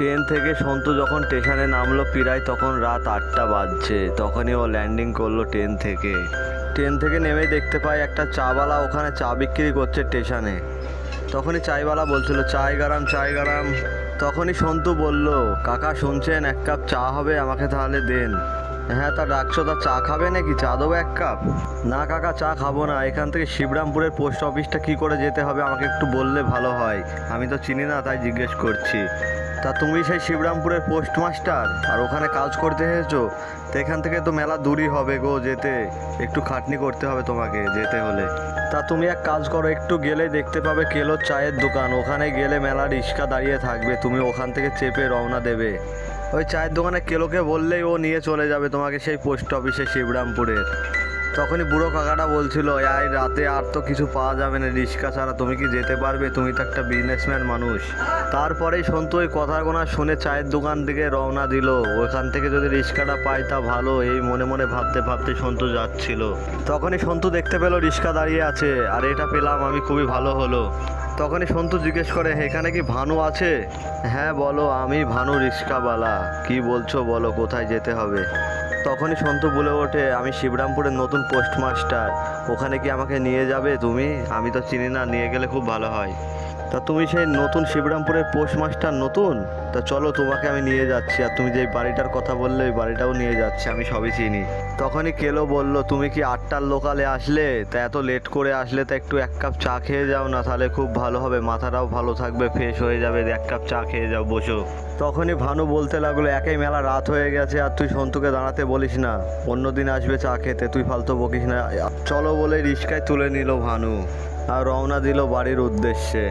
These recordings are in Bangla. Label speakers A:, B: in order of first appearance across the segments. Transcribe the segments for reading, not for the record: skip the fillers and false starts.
A: ট্রেন থেকে সন্তু যখন স্টেশনে নামলো প্রায় তখন রাত 8টা বাজছে। তখনই ও ল্যান্ডিং করলো ট্রেন থেকে নেমেই দেখতে পায় একটা চাওয়ালা ওখানে চা বিক্রি করছে স্টেশনে। তখনই চাইওয়ালা বলছিল চাই গারাম। তখনই সন্তু বলল, কাকা শুনছেন, এক কাপ চা হবে, আমাকে তাহলে দেন। হ্যাঁ তা ডাকছো, তা চা খাবে নাকি? চা দেবো 1 কাপ। না কাকা চা খাবো না, এখান থেকে শিবরামপুরের পোস্ট অফিসটা কি করে যেতে হবে আমাকে একটু বললে ভালো হয়, আমি তো চিনি না তাই জিজ্ঞেস করছি। তা তুমি সেই শিবরামপুরের পোস্টমাস্টার আর ওখানে কাজ করতে এসেছো? তো এখান থেকে তো মেলা দূরই হবে গো যেতে, একটু খাটনি করতে হবে তোমাকে যেতে হলে। তা তুমি এক কাজ করো, একটু গেলে দেখতে পাবে কেলোর চায়ের দোকান, ওখানে গেলে মেলা রিক্সা দাঁড়িয়ে থাকবে, তুমি ওখান থেকে চেপে রওনা দেবে। ওই চায়ের দোকানে কেলোকে বললেই ও নিয়ে চলে যাবে তোমাকে সেই পোস্ট অফিসে শিবরামপুরের। তখনই বুড়ো কাকাটা বলছিল, এই রাতে আর তো কিছু পাওয়া যাবে না রিক্সা ছাড়া, তুমি কি যেতে পারবে? তুমি তো একটা বিজনেসম্যান মানুষ। তারপরেই সন্তু ওই কথাগুলো শুনে চায়ের দোকান দিকে রওনা দিল। ওইখান থেকে যদি রিক্সাটা পাই তা ভালো, এই মনে মনে ভাবতে সন্তু যাচ্ছিল। তখনই সন্তু দেখতে পেল রিক্সা দাঁড়িয়ে আছে, আর এটা পেলাম আমি, খুবই ভালো হলো। তখনই সন্তু জিজ্ঞেস করে, এখানে কি ভানু আছে? হ্যাঁ বলো, আমি ভানু রিক্সাওয়ালা। কি বলছো বলো, কোথায় যেতে হবে? তখনই সন্তু বলে ওঠে, আমি শিবরামপুরের নতুন পোস্টমাস্টার, ওখানে কি আমাকে নিয়ে যাবে তুমি? আমি তো চিনি না, নিয়ে গেলে খুব ভালো হয়। তা তুমি সেই নতুন শিবরামপুরের পোস্টমাস্টার নতুন? তা চলো তোমাকে আমি নিয়ে যাচ্ছি, আর তুমি যে বাড়িটার কথা বললে ওই বাড়িটাও নিয়ে যাচ্ছি, আমি সবই চিনি। তখনই কেলো বলল, তুমি কি 8টার লোকালে আসলে? তা এত লেট করে আসলে তা একটু 1 কাপ চা খেয়ে যাও না, তাহলে খুব ভালো হবে, মাথাটাও ভালো থাকবে, ফ্রেশ হয়ে যাবে, 1 কাপ চা খেয়ে যাও, বসো। তখনই ভানু বলতে লাগলো, একেই মেলা রাত হয়ে গেছে আর তুই সন্তুকে দাঁড়াতে বলিস না, অন্যদিন আসবে চা খেতে, তুই ফালতু বকিস না। চলো বলে রিক্সায় তুলে নিল ভানু আর রওনা দিল বাড়ির উদ্দেশ্যে।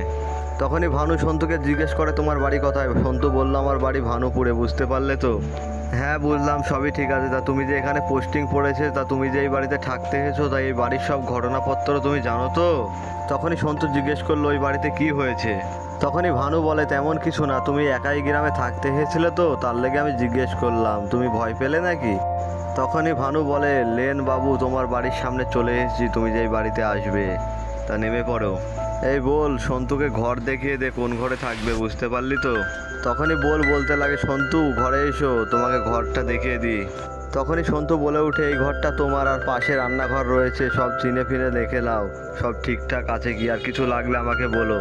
A: তখনই ভানু সন্তুকে জিজ্ঞেস করে, তোমার বাড়ি কোথায়? সন্তু বলল, আমার বাড়ি ভানুপুরে, বুঝতে পারলে তো? হ্যাঁ বুঝলাম, সবই ঠিক আছে। তা তুমি যে এখানে পোস্টিং পড়েছে, তা তুমি যে এই বাড়িতে থাকতে এসেছো, তাই এই বাড়ির সব ঘটনাপত্র তুমি জানো তো? তখনই সন্তু জিজ্ঞেস করলো, ওই বাড়িতে কি হয়েছে? তখনই ভানু বলে, তেমন কিছু না, তুমি একাই গ্রামে থাকতে এসেছিলে তো, তার লেগে আমি জিজ্ঞেস করলাম, তুমি ভয় পেলে নাকি? তখনই ভানু বলে, লেন বাবু, তোমার বাড়ির সামনে চলে এসেছি, তুমি যে এই বাড়িতে আসবে, তা নেমে পড়ো। এই বল সন্তুকে ঘর দেখিয়ে দে, কোন ঘরে থাকবে, বুঝতে পারলি তো? তখনই বলতে লাগে, সন্তু ঘরে এসো, তোমাকে ঘরটা দেখিয়ে দিই। তখনই সন্তু বলে উঠে, এই ঘরটা তোমার, আর পাশে রান্নাঘর রয়েছে, সব চিনে ফিনে দেখে নাও, সব ঠিকঠাক আছে কি, আর কিছু লাগলে আমাকে বলো।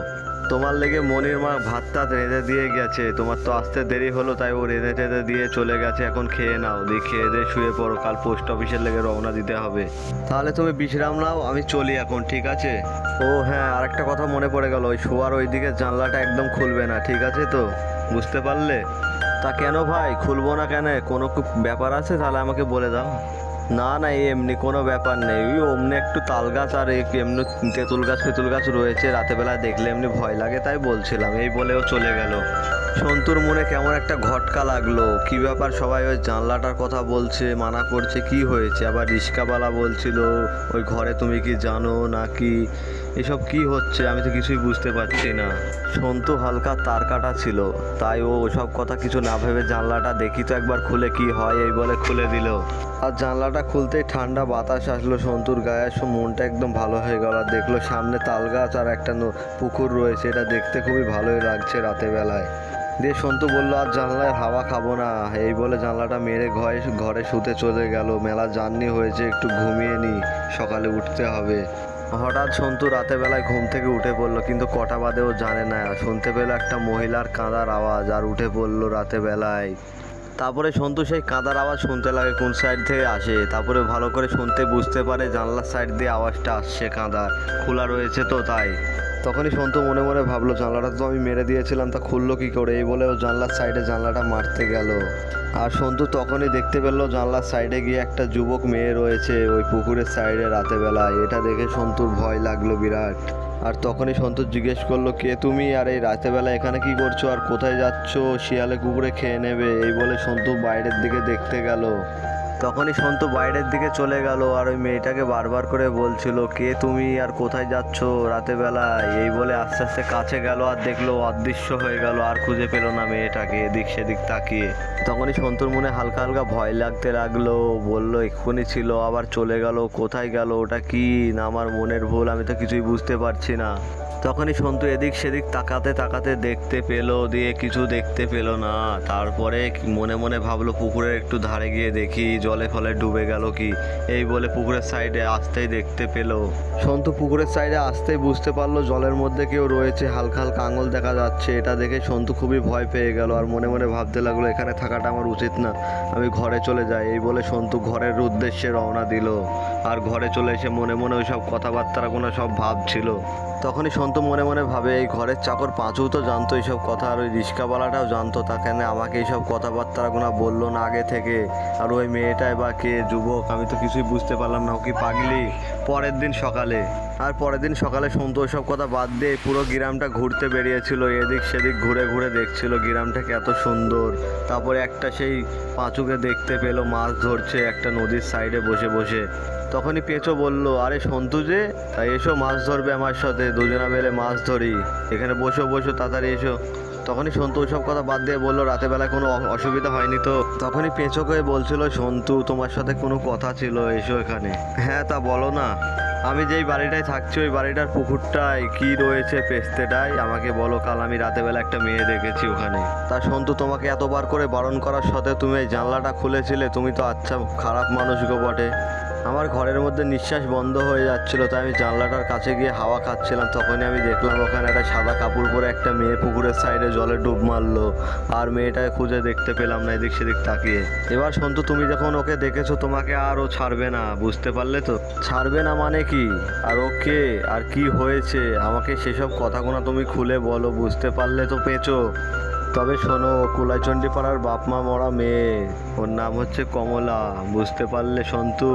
A: তোমার লেগে মনির মা ভাত টাত রেঁধে দিয়ে গেছে, তোমার তো আসতে দেরি হলো তাই ও রেঁধে টেঁধে দিয়ে চলে গেছে, এখন খেয়ে নাও, দিয়ে খেয়ে দিয়ে শুয়ে পড়ো, কাল পোস্ট অফিসের লেগে রওনা দিতে হবে। তাহলে তুমি বিশ্রাম নাও, আমি চলি এখন, ঠিক আছে? ও হ্যাঁ, আরেকটা কথা মনে পড়ে গেল, ওই শোয়ার ওই দিকে জানলাটা একদম খুলবে না, ঠিক আছে তো? বুঝতে পারলে? তা কেন ভাই, খুলবো না কেন? কোনো ব্যাপার আছে? তাহলে আমাকে বলে দাও। না না, এমনি কোনো ব্যাপার নেই, ওই অমনি একটু তাল গাছ আর এমনি তেঁতুল গাছ রয়েছে, রাতেবেলায় দেখলে এমনি ভয় লাগে তাই বলছিলাম, এই বলেও চলে গেল। সন্তুর মনে কেমন একটা ঘটকা লাগলো, কি ব্যাপার, সবাই ওই জানলাটার কথা বলছে, মানা করছে, কি হয়েছে? আবার রিস্কাওয়ালা বলছিল ওই ঘরে তুমি কি জানো নাকি, এসব কি হচ্ছে, আমি তো কিছুই বুঝতে পারছি না। সন্তু হালকা তার কাটা ছিল, তাই ও ওসব কথা কিছু না ভেবে জানলাটা দেখি তো একবার খুলে কি হয়, এই বলে খুলে দিল। আর জানলাটা খুলতেই ঠান্ডা বাতাস আসলো সন্তুর গায়ে, মনটা একদম ভালো হয়ে গেল। আর দেখলো সামনে তাল গাছ আর একটা পুকুর রয়েছে, এটা দেখতে খুবই ভালোই লাগছে রাতে বেলায়। দিয়ে সন্তু বললো, আর জানলায় হাওয়া খাবো না, এই বলে জানলাটা মেরে ঘরে শুতে চলে গেল। মেলা জার্নি হয়েছে, একটু ঘুমিয়ে নি, সকালে উঠতে হবে। হঠাৎ সন্তু রাতে বেলায় ঘুম থেকে উঠে পড়লো, কিন্তু কটা বাদে ও জানে না। শুনতে পেলো একটা মহিলার কাঁদার আওয়াজ, আর উঠে পড়লো রাতে বেলায়। তারপরে সন্তু সেই কাঁদার আওয়াজ শুনতে লাগে কোন সাইড থেকে আসে, তারপরে ভালো করে শুনতে বুঝতে পারে জানলার সাইড দিয়ে আওয়াজটা আসছে, কাঁদার খোলা রয়েছে তো তাই। তখনই সন্তু মনে মনে ভাবলো, জানলাটা তো আমি মেরে দিয়েছিলাম, তা খুললো কি করে, এই বলে ও জানলার সাইডে জানলাটা মারতে গেল। আর সন্তু তখনই দেখতে পেলো জানলার সাইডে গিয়ে একটা যুবক মেয়ে রয়েছে ওই পুকুরের সাইডে রাতে বেলায়। এটা দেখে সন্তুর ভয় লাগলো বিরাট। আর তখনই সন্তু জিজ্ঞেস করলো, কে তুমি, আর এই রাতে বেলা এখানে কি করছো, আর কোথায় যাচ্ছ, শিয়ালে কুকুরে খেয়ে নেবে, এই বলে সন্তু বাইরের দিকে দেখতে গেল। তখনই সন্তু বাইরের দিকে চলে গেল, আর ওই মেয়েটাকে বারবার করে বলছিল, কে তুমি, আর কোথায় যাচ্ছ রাতে বেলায়, এই বলে আস্তে আস্তে কাছে গেল, আর দেখলো অদৃশ্য হয়ে গেল, আর খুঁজে পেল না মেয়েটাকে এদিক সেদিক তাকিয়ে। তখনই সন্তুর মনে হালকা হালকা ভয় লাগতে লাগলো, বলল এক্ষুনি ছিল আবার চলে গেল, কোথায় গেল, ওটা কি না আমার মনের ভুল, আমি তো কিছুই বুঝতে পারছি না। তখনই সন্তু এদিক সেদিক তাকাতে তাকাতে দেখতে পেলো, দিয়ে কিছু দেখতে পেলো না। তারপরে মনে মনে ভাবলো পুকুরের একটু ধারে গিয়ে দেখি জলে ফলে ডুবে গেল কি। এই বলে পুকুরের সাইডে আসতেই দেখতে পেলো। সন্তু পুকুরের সাইডে আসতেই বুঝতে পারলো জলের মধ্যে কেউ রয়েছে, হালকা হালকা আঙুল দেখা যাচ্ছে। এটা দেখে সন্তু খুবই ভয় পেয়ে গেল আর মনে মনে ভাবতে লাগলো এখানে থাকাটা আমার উচিত না, আমি ঘরে চলে যাই। এই বলে সন্তু ঘরের উদ্দেশ্যে রওনা দিল। আর ঘরে চলে এসে মনে মনে ওই সব কথাবার্তাগুলো সব ভাবছিল। তখনই সন্তু মনে মনে ভাবে এই ঘরের চাকর পাঁচু তো জানতো এইসব কথা, আর ওই রিক্সাওয়ালাটাও জানতো, তা কেন আমাকে এইসব কথাবার্তাগুলো বললো না আগে থেকে। আর ওই মেয়েটাই বা কে, যুবক, আমি তো কিছুই বুঝতে পারলাম না, ও কি পাগলি। পরের দিন সকালে সন্তু ওইসব কথা বাদ দিয়ে পুরো গ্রামটা ঘুরতে বেরিয়েছিল। এদিক সেদিক ঘুরে ঘুরে দেখছিল গ্রামটাকে এত সুন্দর। তারপরে একটা সেই পাঁচুকে দেখতে পেলো মাছ ধরছে একটা নদীর সাইডে বসে বসে। তখনই পেঁচো বলল, আরে সন্তু যে, তাই এসো মাছ ধরবে আমার সাথে, দুজনা মিলে মাছ ধরি, এখানে বসো বসো তাড়াতাড়ি এসো। তখনই সন্তু ওইসব কথা বাদ দিয়ে বললো রাতের বেলায় কোনো অসুবিধা হয়নি তো। তখনই পেঁচোকে বলছিল, সন্তু তোমার সাথে কোনো কথা ছিল, এসো এখানে। হ্যাঁ তা বলো না। আমি যেই বাড়িটায় থাকছি ওই বাড়িটার পুকুরটায় কি রয়েছে পেস্তেটায় আমাকে বলো, কাল আমি রাতের বেলা একটা মেয়ে দেখেছি ওখানে। তা সন্তু তোমাকে এতবার করে বারণ করার সত্ত্বেও তুমি এই জানলাটা খুলেছিলে, তুমি তো আচ্ছা খারাপ মানুষ গো বটে। আমার ঘরের মধ্যে নিঃশ্বাস বন্ধ হয়ে যাচ্ছিল, তাই আমি জানলাটার কাছে গিয়ে হাওয়া খাচ্ছিলাম। তখনই আমি দেখলাম ওখানে একটা সাদা কাপড় পরে একটা মেয়ে পুকুরের সাইডে জলে ডুব মারলো। আর মেয়েটাকে খুঁজে দেখতে পেলাম না এদিক সেদিক তাকিয়ে। এবার সন্তু তুমি যখন ওকে দেখেছো তোমাকে আর ও ছাড়বে না, বুঝতে পারলে তো? ছাড়বে না মানে কি? আর ও কে আর কি হয়েছে আমাকে সেসব কথাগুলো তুমি খুলে বলো, বুঝতে পারলে তো পেঁচো? তবে শোনো, কুলাইচণ্ডী পাড়ার বাপ মা মরা মেয়ে, ওর নাম হচ্ছে কমলা, বুঝতে পারলে সন্তু?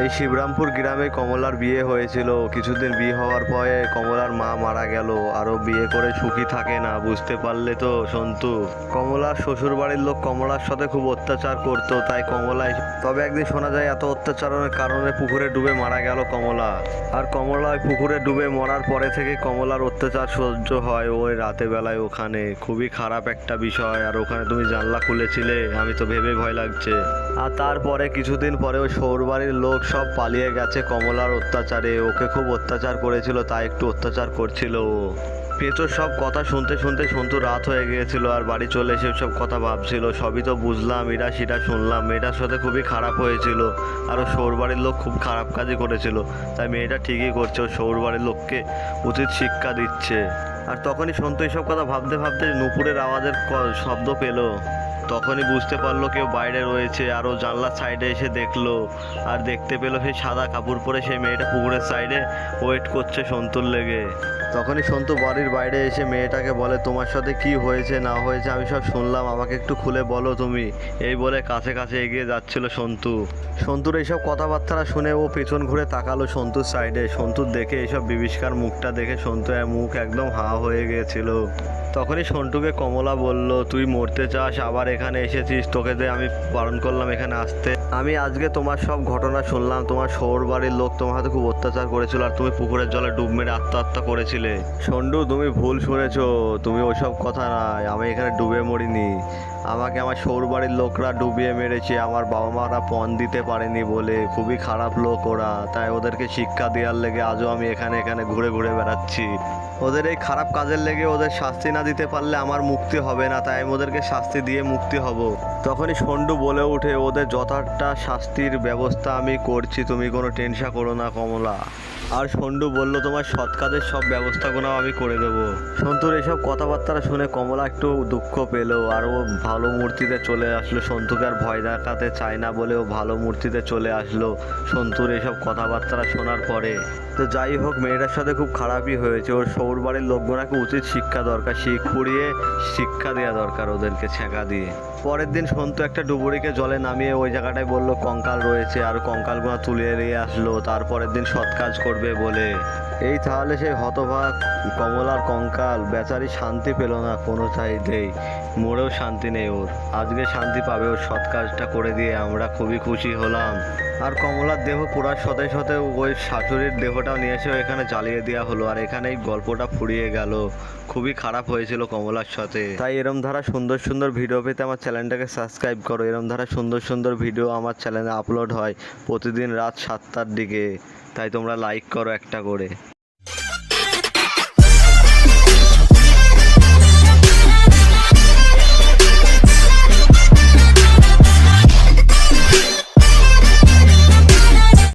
A: এই শিবরামপুর গ্রামে কমলার বিয়ে হয়েছিল। কিছুদিন বিয়ে হওয়ার পরে কমলার মা মারা গেল, আরও বিয়ে করে সুখী থাকে না, বুঝতে পারলে তো সন্তু? কমলার শ্বশুর বাড়ির লোক কমলার সাথে খুব অত্যাচার করতো, তাই কমলায়, তবে একদিন শোনা যায় এত অত্যাচারের কারণে পুকুরে ডুবে মারা গেল কমলা। আর কমলা ওই পুকুরে ডুবে মরার পরে থেকে কমলার অত্যাচার সহ্য হয় ওই রাতে বেলায় ওখানে। খুবই খারাপ একটা বিষয়। আর ওখানে তুমি জানলা খুলেছিলে, আমি তো ভেবে ভয় লাগছে। আর তারপরে কিছুদিন পরে ওই শ্বশুরবাড়ির লোক সব পালিয়ে গেছে কমলার অত্যাচারে। ওকে খুব অত্যাচার করেছিল, তাই একটু অত্যাচার করছিল ও। পেঁচোর সব কথা শুনতে শুনতে সন্তু রাত হয়ে গিয়েছিল আর বাড়ি চলে এসে সব কথা ভাবছিল। সবই তো বুঝলাম, এটা সেটা শুনলাম, মেয়েটার সাথে খুবই খারাপ হয়েছিল। আর ও শ্বশুরবাড়ির লোক খুব খারাপ কাজই করেছিল, তাই মেয়েটা ঠিকই করছে, ও শ্বশুরবাড়ির লোককে উচিত শিক্ষা দিচ্ছে। আর তখনই সন্তু এইসব কথা ভাবতে ভাবতে নুপুরের আওয়াজের শব্দ পেল। তখনই বুঝতে পারলো কেউ বাইরে রয়েছে। আর ও জানলার সাইডে এসে দেখলো, আর দেখতে পেলো সেই সাদা কাপড় পরে সেই মেয়েটা পুকুরের সাইডে ওয়েট করছে সন্তুর লেগে। তখনই সন্তু বাড়ির বাইরে এসে মেয়েটাকে বলে, তোমার সাথে কি হয়েছে না হয়েছে আমি সব শুনলাম, আমাকে একটু খুলে বলো তুমি। এই বলে কাছে কাছে এগিয়ে যাচ্ছিল সন্তু। সন্তুর এইসব কথাবার্তা শুনে ও পেছন ঘুরে তাকালো সন্তুর সাইডে। সন্তুর দেখে এইসব বিভীষিকার মুখটা দেখে সন্তুর মুখ একদম হা হয়ে গিয়েছিল। তখনই সন্টুকে কমলা বলল, তুই মরতে চাস আবার এখানে এসেছিস, তোকে যে আমি বারণ করলাম এখানে আসতে। আমি আজকে তোমার সব ঘটনা শুনলাম, তোমার শহর বাড়ির লোক তোমার হাতে খুব অত্যাচার করেছিল আর তুমি পুকুরের জলে ডুব মেরে আত্মহত্যা করেছিলে। সন্টু তুমি ভুল শুনেছো, তুমি ওইসব কথা নয়, আমি এখানে ডুবে মরিনি। আমাকে আমার শহর বাড়ির লোকরা ডুবিয়ে মেরেছে, আমার বাবা মারা পণ দিতে পারেনি বলে। খুবই খারাপ লোক ওরা, তাই ওদেরকে শিক্ষা দেওয়ার লেগে আজও আমি এখানে ঘুরে ঘুরে বেড়াচ্ছি। ওদের এই খারাপ কাজের লেগে ওদের শাস্তি না দিতে পারলে আমার মুক্তি হবে না, তাই আমি ওদেরকে শাস্তি দিয়ে মুক্তি হব। তখনই সন্টু বলে ওঠে, ওদের যথার্থ শাস্তির ব্যবস্থা আমি করছি, তুমি কোনো টেনশন করো না কমলা। আর সন্টু বলল, তোমার সৎ কাজের সব ব্যবস্থাগুলো আমি করে দেবো। সন্তুর এইসব কথাবার্তা শুনে কমলা একটু দুঃখ পেল আর ও ভালো মূর্তিতে চলে আসলো। সন্তুকে আর ভয় দেখাতে চায় না বলে ও ভালো মূর্তিতে চলে আসলো সন্তুর এইসব কথাবার্তা শোনার পরে। তো যাই হোক, মেয়েটার সাথে খুব খারাপই হয়েছে। ওর শহর বাড়ির লোকগুলোকে উচিত শিক্ষা দরকার, পুড়িয়ে শিক্ষা দেওয়া দরকার ওদেরকে ছেঁকা দিয়ে। পরের দিন সন্তু একটা ডুবুরিকে জলে নামিয়ে ওই জায়গাটায় বললো কঙ্কাল রয়েছে, আর কঙ্কালগুলো তুলে নিয়ে আসলো তারপরের দিন সৎ কাজ করবে বলে। এই তাহলে সেই হতভাগ কমলার কঙ্কাল বেচারি শান্তি পেল না কোনো চাইতেই, মরেও শান্তি নেই ওর। আজকে শান্তি পাবে ওর সৎ কাজটা করে দিয়ে, আমরা খুবই খুশি হলাম। আর কমলার দেহ পোড়ার সাথে সাথে ওই শাশুড়ির দেহটাও নিয়ে এসে এখানে জ্বালিয়ে দেওয়া হলো, আর এখানেই গল্পটা ফুরিয়ে গেল। খুবই খারাপ হয়েছিল কমলার সাথে। তাই এরম ধারা সুন্দর সুন্দর ভিডিও পেতে আমার চ্যানেলটাকে সাবস্ক্রাইব করো। এরম ধারা সুন্দর সুন্দর ভিডিও আমার চ্যানেলে আপলোড হয় প্রতিদিন রাত 7টার দিকে, তাই তোমরা লাইক করো একটা করে।